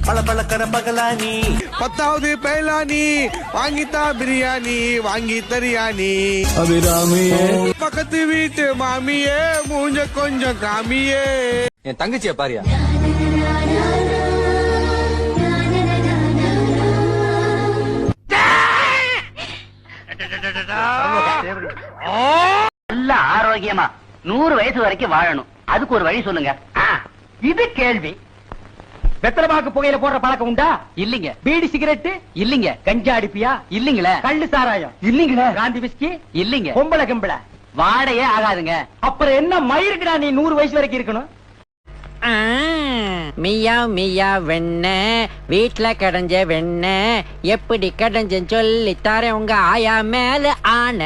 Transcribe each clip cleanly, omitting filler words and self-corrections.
பளபளக்கற பகலானி 10வது பைலானி வாங்கித்தா பிரியாணி வாங்கி தரியானி அபிராமியே பக்கத்து வீட்டு மாமியே மூஞ்ச கொஞ்சம் காமியே. என் தங்கச்சிய பாரியா. நல்ல ஆரோக்கியமா 100 வயசு வரைக்கும் வாழணும். அதுக்கு ஒரு வழி சொல்லுங்க. இது கேள்வி. வெத்தலமாக்கு புகையில போடுற பழக்கம் உண்டா? இல்லீங்க. பீடி சிகரெட்? இல்லீங்க. கஞ்சா அடிப்பியா? இல்லீங்களே. கள்ளு சாராயம்? இல்லீங்களே. காந்தி விஸ்கி? இல்லீங்க. பொம்பளை கம்பளை? வாடையே ஆகாதுங்க. அப்புறம் என்ன மயிருக்குடா நீ 100 வயசு வரைக்கும் இருக்கணும்? மியா மியா வெண்ண வீட்ல கடைஞ்ச வெண்ண எப்படி கடைஞ்சன்னு சொல்லி தரேன் உங்க ஆயா மேல ஆன.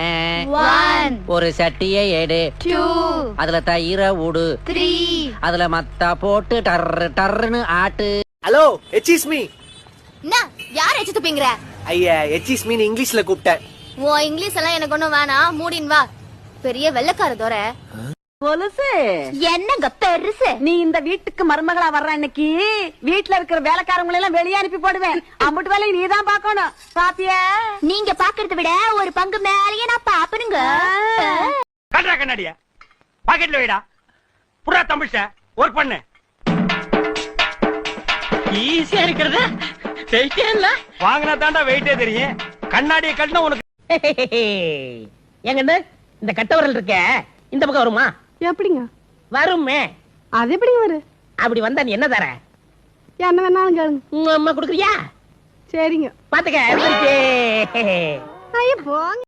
ஒரு சட்டியை எடு, அதுல தயிர உடு, அதுல மத்தா போட்டு டர்ரு டர்ருன்னு ஆட்டு. ஹலோ எச்சிஸ் மீ. என்ன யார் எச்சு துப்பிங்கற? ஐயா எச்சிஸ் மீ இங்கிலீஷ்ல கூப்பிட்டேன். ஓ இங்கிலீஷ் எல்லாம் எனக்கு ஒண்ணும் வேணாம், மூடின் வா. பெரிய வெள்ளக்கார தோர பொலுசு என்னங்க பெருசு. நீ இந்த வீட்டுக்கு மருமகளா வர்ற அன்னைக்கு வீட்டுல இருக்கிற வேலைக்காரங்களை எல்லாம் வெளியே அனுப்பி போடுவேன். அம்புட்டு வேலையை நீதான் பாக்கணும். பாப்பியா? நீங்க பாக்குறத விட ஒரு பங்கு மேலேயே நான் பாப்பனுங்க. கண்டா கண்ணாடியா பாக்கெட்ல வைடா. புறா தமிழ்ச்ச ஒர்க் பண்ணு. ஈஸியா இருக்கிறது வெயிட்டே இல்ல. வாங்கினா தாண்டா வெயிட்டே தெரியும். கண்ணாடியை கட்டினா உனக்கு எங்க இந்த கட்டவரல் இருக்க இந்த பக்கம் வருமா? எப்படிங்க வருமே. அது எப்படி வரும்? அப்படி வந்தா நீ என்ன தர? என்ன வேணாலும் கேளுங்க. உங்க அம்மா குடுக்குறியா? சரிங்க பாத்துக்க. ஐயோ போங்க.